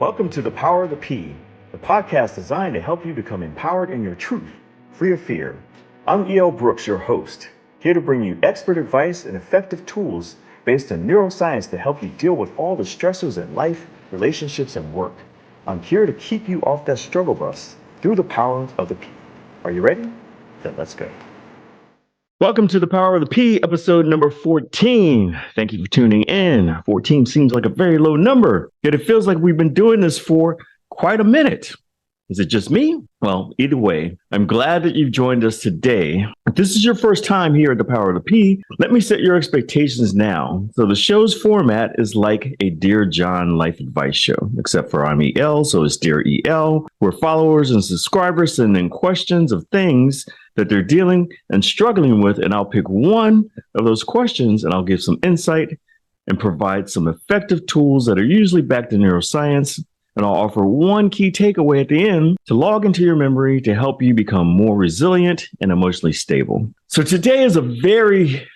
Welcome to The Power of the P, the podcast designed to help you become empowered in your truth, free of fear. I'm E.L. Brooks, your host, here to bring you expert advice and effective tools based on neuroscience to help you deal with all the stressors in life, relationships, and work. I'm here to keep you off that struggle bus through the power of the P. Are you ready? Then let's go. Welcome to The Power of the P, episode number 14. Thank you for tuning in. 14 seems like a very low number, yet it feels like we've been doing this for quite a minute. Is it just me? Well, either way, I'm glad that you've joined us today. If this is your first time here at The Power of the P, let me set your expectations now. So the show's format is like a Dear John life advice show, except for I'm EL, so it's Dear EL, where followers and subscribers send in questions of things that they're dealing and struggling with, and I'll pick one of those questions and I'll give some insight and provide some effective tools that are usually backed in neuroscience. And I'll offer one key takeaway at the end to log into your memory to help you become more resilient and emotionally stable. So today is a very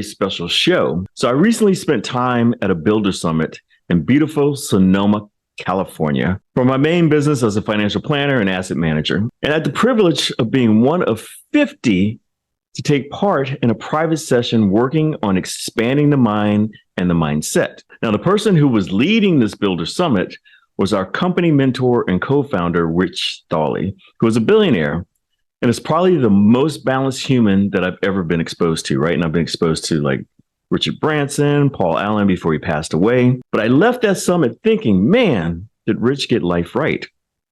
special show. So I recently spent time at a builder summit in beautiful Sonoma, California, for my main business as a financial planner and asset manager. And I had the privilege of being one of 50 to take part in a private session working on expanding the mind and the mindset. Now, the person who was leading this builder summit was our company mentor and co-founder, Rich Thawley, who is a billionaire and is probably the most balanced human that I've ever been exposed to, right? And I've been exposed to like Richard Branson, Paul Allen before he passed away. But I left that summit thinking, man, did Rich get life right?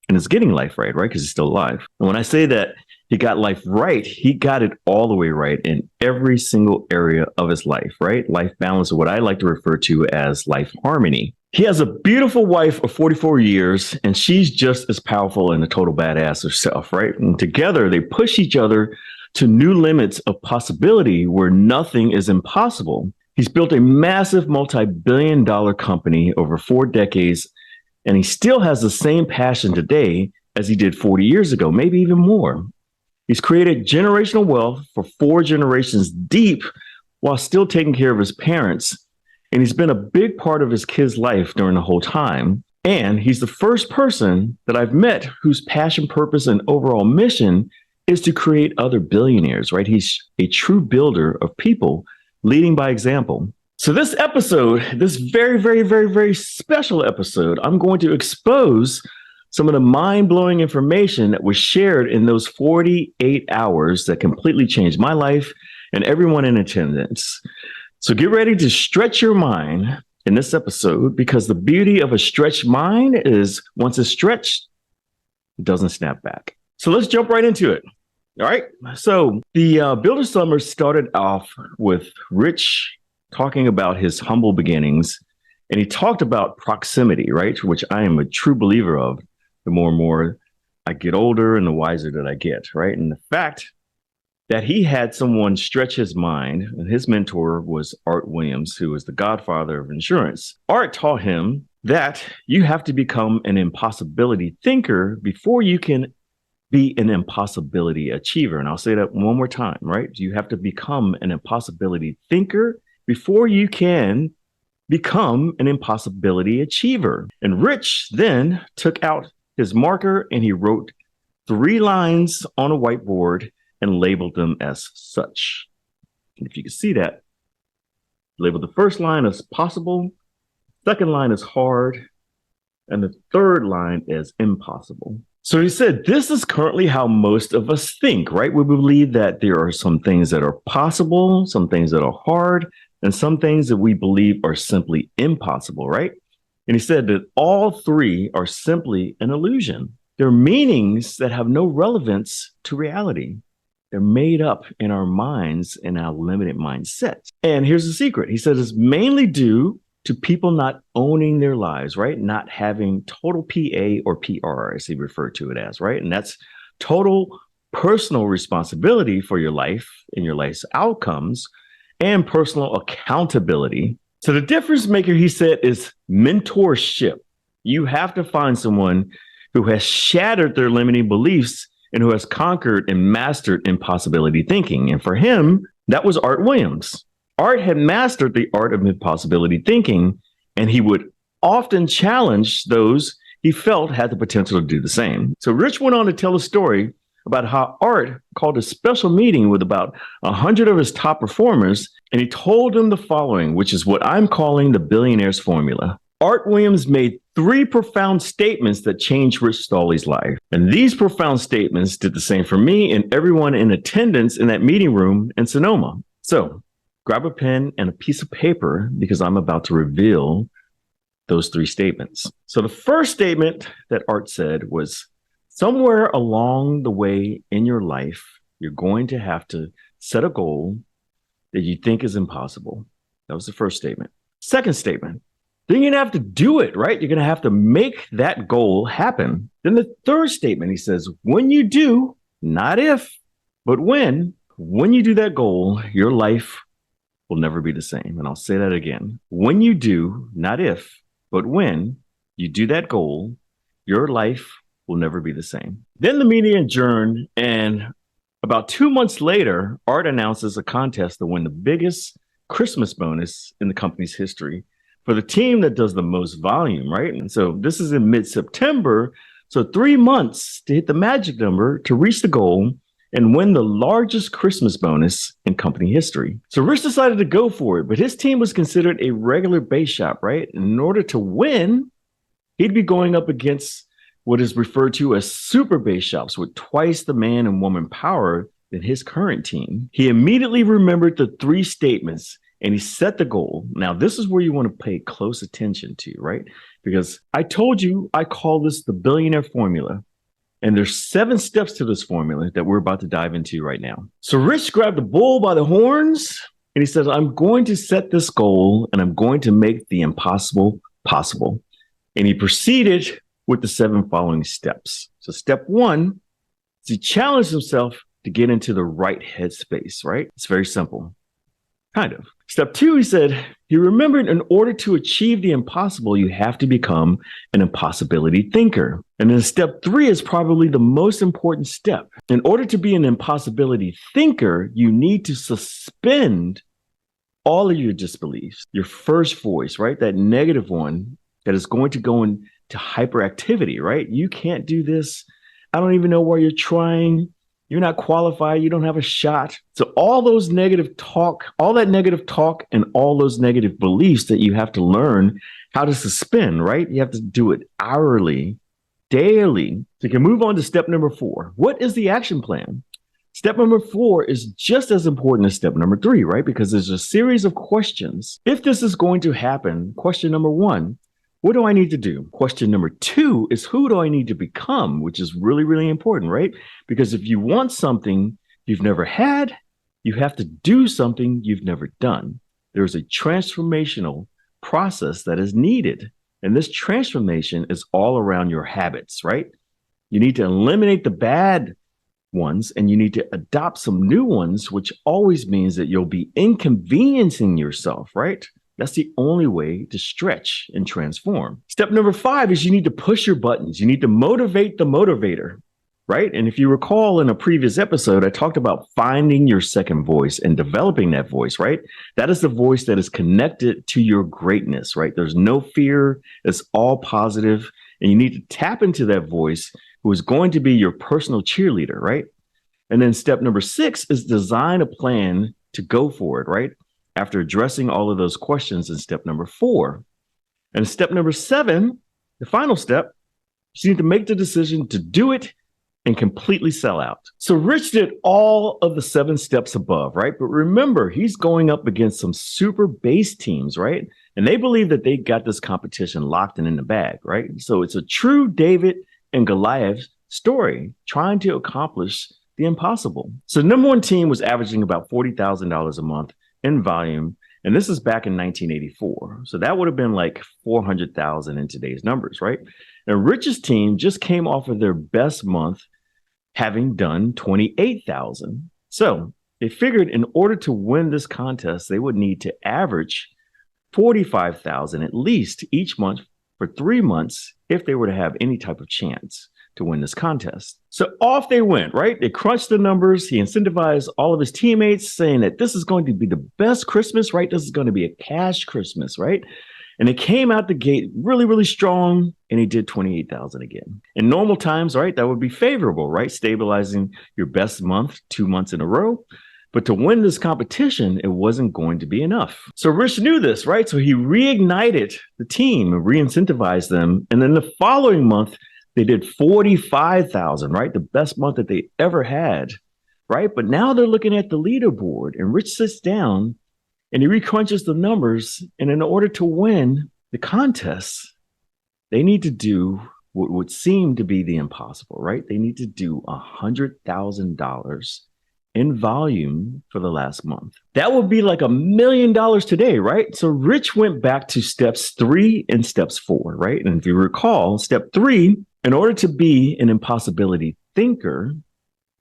And is getting life right, right? Because he's still alive. And when I say that he got life right, he got it all the way right in every single area of his life, right? Life balance, or what I like to refer to as life harmony. He has a beautiful wife of 44 years, and she's just as powerful and a total badass herself, right? And together they push each other to new limits of possibility where nothing is impossible. He's built a massive multi-billion-dollar company over 4 decades, and he still has the same passion today as he did 40 years ago, maybe even more. He's created generational wealth for 4 generations deep while still taking care of his parents, and he's been a big part of his kid's life during the whole time. And he's the first person that I've met whose passion, purpose, and overall mission is to create other billionaires, right? He's a true builder of people, leading by example. So this episode, this very special episode, I'm going to expose some of the mind-blowing information that was shared in those 48 hours that completely changed my life and everyone in attendance. So get ready to stretch your mind in this episode, because the beauty of a stretched mind is once it's stretched, it doesn't snap back. So let's jump right into it. All right. So the Builder Summit started off with Rich talking about his humble beginnings, and he talked about proximity, right? Which I am a true believer of. The more and more I get older and the wiser that I get, right? And the fact that he had someone stretch his mind, and his mentor was Art Williams, who was the godfather of insurance. Art taught him that you have to become an impossibility thinker before you can be an impossibility achiever. And I'll say that one more time, right? You have to become an impossibility thinker before you can become an impossibility achiever. And Rich then took out his marker and he wrote 3 lines on a whiteboard and labeled them as such. And if you can see that, labeled the first line as possible, second line as hard, and the third line as impossible. So he said, this is currently how most of us think, right? We believe that there are some things that are possible, some things that are hard, and some things that we believe are simply impossible, right? And he said that all 3 are simply an illusion. They're meanings that have no relevance to reality. They're made up in our minds and our limited mindsets. And here's the secret. He says it's mainly due to people not owning their lives, right? Not having total PA or PR, as he referred to it as, right? And that's total personal responsibility for your life and your life's outcomes, and personal accountability. So the difference maker, he said, is mentorship. You have to find someone who has shattered their limiting beliefs and who has conquered and mastered impossibility thinking. And for him, that was Art Williams. Art had mastered the art of impossibility thinking, and he would often challenged those he felt had the potential to do the same. So Rich went on to tell a story about how Art called a special meeting with about 100 of his top performers, and he told them the following, which is what I'm calling the billionaire's formula. Art Williams made 3 profound statements that changed Rich Thawley's life. And these profound statements did the same for me and everyone in attendance in that meeting room in Sonoma. So grab a pen and a piece of paper because I'm about to reveal those 3 statements. So the first statement that Art said was, somewhere along the way in your life, you're going to have to set a goal that you think is impossible. That was the first statement. Second statement, then you're going to have to do it, right? You're going to have to make that goal happen. Then the third statement, he says, when you do, not if, but when you do that goal, your life will never be the same. And I'll say that again. When you do, not if, but when you do that goal, your life will never be the same. Then the meeting adjourned, and about 2 months later, Art announces a contest to win the biggest Christmas bonus in the company's history for the team that does the most volume, right? And so this is in mid-September. So 3 months to hit the magic number to reach the goal and win the largest Christmas bonus in company history. So Rich decided to go for it, but his team was considered a regular base shop, right? And in order to win, he'd be going up against what is referred to as super base shops with twice the man and woman power than his current team. He immediately remembered the 3 statements and he set the goal. Now, this is where you want to pay close attention to, right? Because I told you I call this the billionaire formula. And there's 7 steps to this formula that we're about to dive into right now. So Rich grabbed the bull by the horns and he says, I'm going to set this goal and I'm going to make the impossible possible. And he proceeded with the 7 following steps. So step 1 is he challenged himself to get into the right headspace, right? It's very simple, kind of. Step 2, he said, he remembered in order to achieve the impossible, you have to become an impossibility thinker. And then step 3 is probably the most important step. In order to be an impossibility thinker, you need to suspend all of your disbeliefs, your first voice, right? That negative one that is going to go into hyperactivity, right? You can't do this. I don't even know why you're trying. You're not qualified. You don't have a shot. So all those negative talk, all that negative talk and all those negative beliefs that you have to learn how to suspend, right? You have to do it hourly, daily. So you can move on to step number 4. What is the action plan? Step number 4 is just as important as step number 3, right? Because there's a series of questions. If this is going to happen, question number 1, what do I need to do? Question number 2 is who do I need to become, which is really, really important, right? Because if you want something you've never had, you have to do something you've never done. There's a transformational process that is needed. And this transformation is all around your habits, right? You need to eliminate the bad ones and you need to adopt some new ones, which always means that you'll be inconveniencing yourself, right? That's the only way to stretch and transform. Step number 5 is you need to push your buttons. You need to motivate the motivator, right? And if you recall in a previous episode, I talked about finding your second voice and developing that voice, right? That is the voice that is connected to your greatness, right? There's no fear. It's all positive. And you need to tap into that voice who is going to be your personal cheerleader, right? And then step number 6 is design a plan to go for it, right? After addressing all of those questions in step number 4. And step number 7, the final step, you need to make the decision to do it and completely sell out. So Rich did all of the 7 steps above, right? But remember, he's going up against some super base teams, right? And they believe that they got this competition locked and in the bag, right? So it's a true David and Goliath story trying to accomplish the impossible. So the number 1 team was averaging about $40,000 a month in volume. And this is back in 1984. So that would have been like 400,000 in today's numbers, right? And Rich's team just came off of their best month, having done 28,000. So they figured in order to win this contest, they would need to average 45,000 at least each month for 3 months if they were to have any type of chance to win this contest. So off they went, right? They crunched the numbers. He incentivized all of his teammates saying that this is going to be the best Christmas, right? This is going to be a cash Christmas, right? And it came out the gate really, really strong, and he did 28,000 again. In normal times, right, that would be favorable, right? Stabilizing your best month 2 months in a row. But to win this competition, it wasn't going to be enough. So Rich knew this, right? So he reignited the team and re-incentivized them. And then the following month, they did 45,000, right? The best month that they ever had, right? But now they're looking at the leaderboard, and Rich sits down and he recrunches the numbers. And in order to win the contest, they need to do what would seem to be the impossible, right? They need to do $100,000 in volume for the last month. That would be like $1 million today, right? So Rich went back to steps 3 and steps 4, right? And if you recall, step 3, in order to be an impossibility thinker,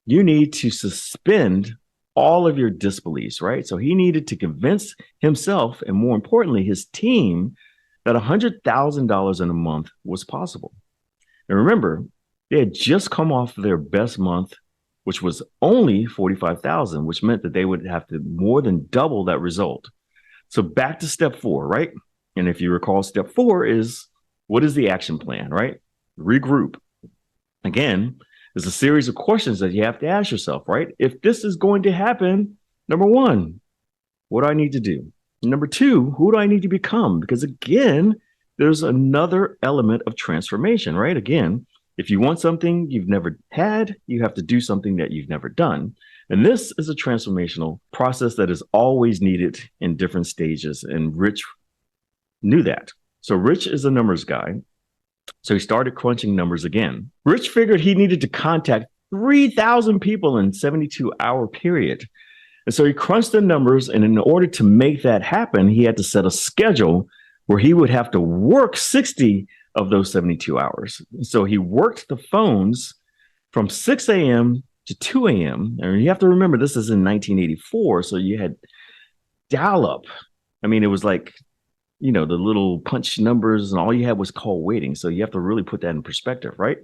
you need to suspend all of your disbeliefs, right? So he needed to convince himself, and more importantly, his team, that $100,000 in a month was possible. And remember, they had just come off their best month, which was only 45,000, which meant that they would have to more than double that result. So back to step 4, right? And if you recall, step 4 is, what is the action plan, right? Regroup. Again, there's a series of questions that you have to ask yourself, right? If this is going to happen, number 1, what do I need to do? Number 2, who do I need to become? Because again, there's another element of transformation, right? Again, if you want something you've never had, you have to do something that you've never done. And this is a transformational process that is always needed in different stages. And Rich knew that. So Rich is a numbers guy. So he started crunching numbers again. Rich figured he needed to contact 3,000 people in a 72-hour period. And so he crunched the numbers. And in order to make that happen, he had to set a schedule where he would have to work 60 of those 72 hours. So he worked the phones from 6 a.m. to 2 a.m. And you have to remember, this is in 1984. So you had dial-up. I mean, it was like, the little punch numbers, and all you had was call waiting. So you have to really put that in perspective, right?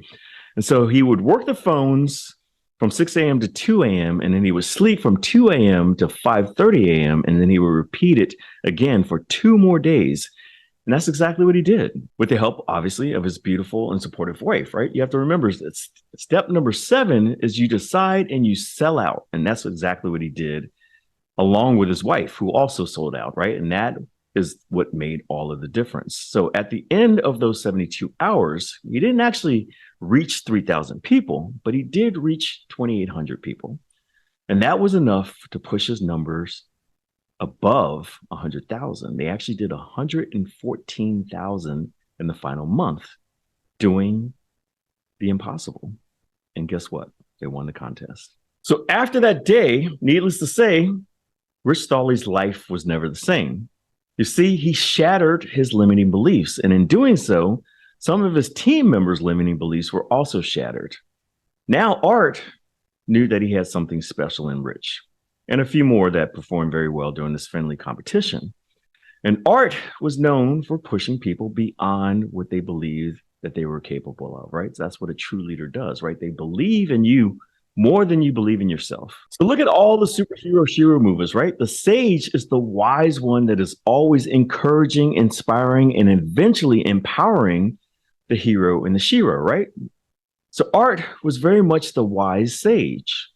And so he would work the phones from 6 a.m. to 2 a.m. And then he would sleep from 2 a.m. to 5:30 a.m. And then he would repeat it again for 2 more days. And that's exactly what he did, with the help, obviously, of his beautiful and supportive wife, right? You have to remember that step number 7 is you decide and you sell out. And that's exactly what he did, along with his wife, who also sold out, right? And that is what made all of the difference. So at the end of those 72 hours, he didn't actually reach 3,000 people, but he did reach 2,800 people. And that was enough to push his numbers above 100,000. They actually did 114,000 in the final month doing the impossible. And guess what? They won the contest. So after that day, needless to say, Rich Thawley's life was never the same. You see, he shattered his limiting beliefs. And in doing so, some of his team members' limiting beliefs were also shattered. Now, Art knew that he had something special in Rich, and a few more that performed very well during this friendly competition. And Art was known for pushing people beyond what they believed that they were capable of, right? So that's what a true leader does, right? They believe in you more than you believe in yourself. So look at all the superhero shiro movies, right? The sage is the wise one that is always encouraging, inspiring, and eventually empowering the hero and the shiro, right? So Art was very much the wise sage.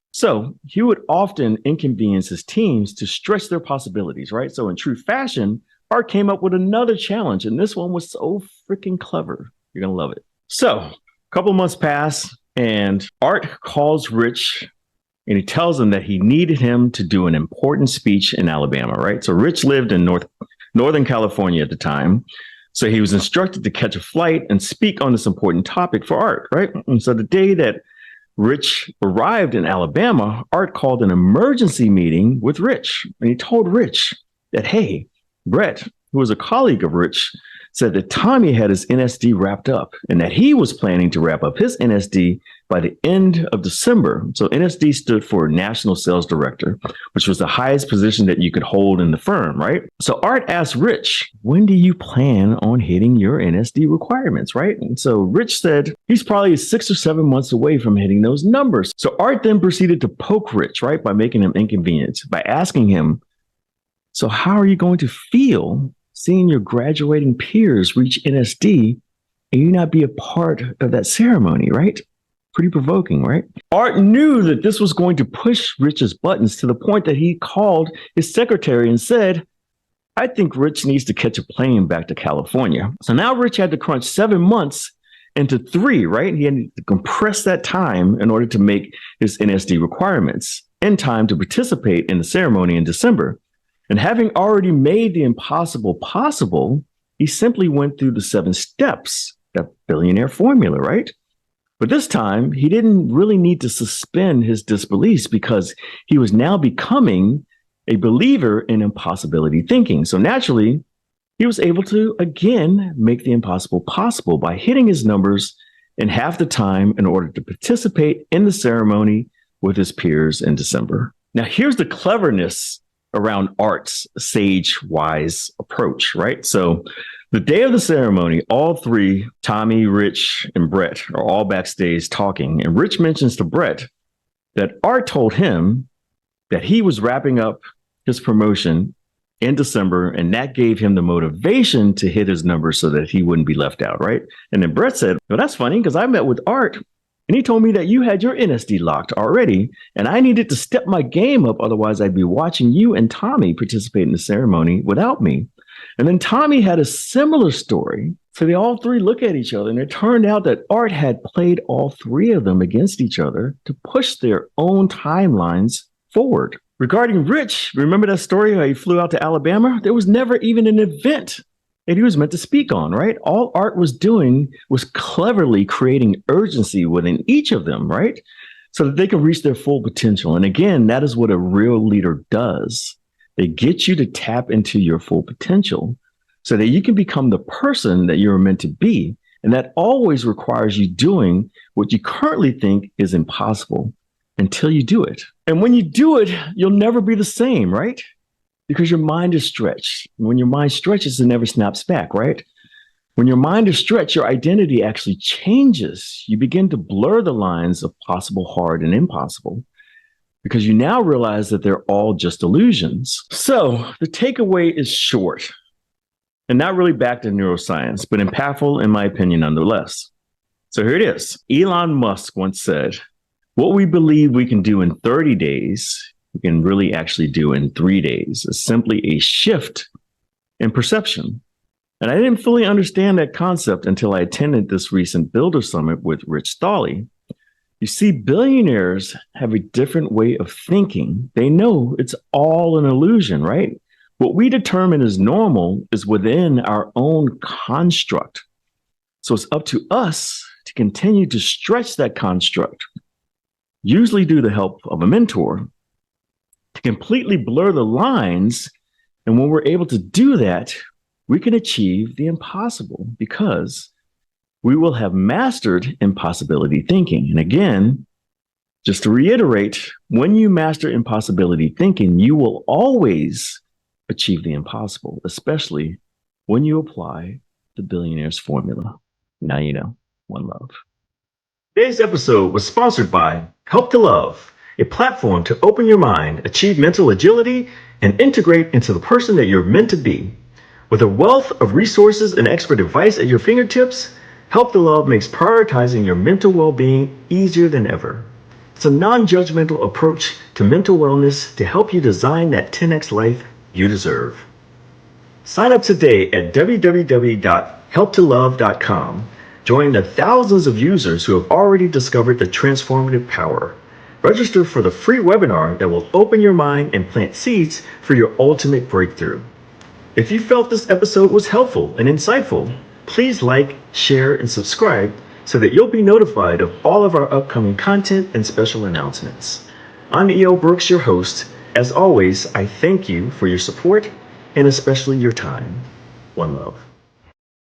So he would often inconvenience his teams to stretch their possibilities, right? So in true fashion, Art came up with another challenge, and this one was so freaking clever. You're going to love it. So a couple months pass, and Art calls Rich, and he tells him that he needed him to do an important speech in Alabama, right? So Rich lived in Northern California at the time. So he was instructed to catch a flight and speak on this important topic for Art, right? And so the day that Rich arrived in Alabama, Art called an emergency meeting with Rich. And he told Rich that, hey, Brett, who was a colleague of Rich, said that Tommy had his NSD wrapped up and that he was planning to wrap up his NSD by the end of December. So NSD stood for National Sales Director, which was the highest position that you could hold in the firm, right? So Art asked Rich, when do you plan on hitting your NSD requirements, right? And so Rich said he's probably 6 or 7 months away from hitting those numbers. So Art then proceeded to poke Rich, right, by making him inconvenienced, by asking him, so how are you going to feel seeing your graduating peers reach NSD and you not be a part of that ceremony, right? Pretty provoking, right? Art knew that this was going to push Rich's buttons to the point that he called his secretary and said, I think Rich needs to catch a plane back to California. So now Rich had to crunch 7 months into 3, right? He had to compress that time in order to make his NSD requirements in time to participate in the ceremony in December. And having already made the impossible possible, he simply went through the 7 steps, that billionaire formula, right? But this time, he didn't really need to suspend his disbeliefs because he was now becoming a believer in impossibility thinking. So naturally, he was able to, again, make the impossible possible by hitting his numbers in half the time in order to participate in the ceremony with his peers in December. Now, here's the cleverness around Art's sage-wise approach, right? So the day of the ceremony, all 3, Tommy, Rich, and Brett, are all backstage talking. And Rich mentions to Brett that Art told him that he was wrapping up his promotion in December, and that gave him the motivation to hit his numbers so that he wouldn't be left out, right? And then Brett said, well, that's funny because I met with Art and he told me that you had your NSD locked already and I needed to step my game up. Otherwise, I'd be watching you and Tommy participate in the ceremony without me. And then Tommy had a similar story. So they all 3 look at each other, and it turned out that Art had played all 3 of them against each other to push their own timelines forward. Regarding Rich, remember that story how he flew out to Alabama? There was never even an event that he was meant to speak on, right? All Art was doing was cleverly creating urgency within each of them, right? So that they can reach their full potential. And again, that is what a real leader does. They get you to tap into your full potential so that you can become the person that you're meant to be. And that always requires you doing what you currently think is impossible until you do it. And when you do it, you'll never be the same, right? Because your mind is stretched. When your mind stretches, it never snaps back, right? When your mind is stretched, your identity actually changes. You begin to blur the lines of possible, hard, and impossible, because you now realize that they're all just illusions. So the takeaway is short and not really backed in neuroscience, but impactful in my opinion nonetheless. So here it is. Elon Musk once said, what we believe we can do in 30 days, we can really actually do in 3 days. It's simply a shift in perception. And I didn't fully understand that concept until I attended this recent Builder Summit with Rich Thawley. You see, billionaires have a different way of thinking. They know it's all an illusion, right? What we determine as normal is within our own construct. So it's up to us to continue to stretch that construct, usually due to the help of a mentor, to completely blur the lines. And when we're able to do that, we can achieve the impossible because we will have mastered impossibility thinking. And again, just to reiterate, when you master impossibility thinking, you will always achieve the impossible, especially when you apply the Billionaire's formula. Now you know. One love. Today's episode was sponsored by Help to Love, a platform to open your mind, achieve mental agility, and integrate into the person that you're meant to be. With a wealth of resources and expert advice at your fingertips, Help to Love makes prioritizing your mental well-being easier than ever. It's a non-judgmental approach to mental wellness to help you design that 10x life you deserve. Sign up today at www.helptolove.com. Join the thousands of users who have already discovered the transformative power. Register for the free webinar that will open your mind and plant seeds for your ultimate breakthrough. If you felt this episode was helpful and insightful, please like, share, and subscribe so that you'll be notified of all of our upcoming content and special announcements. I'm E.O. Brooks, your host. As always, I thank you for your support and especially your time. One love.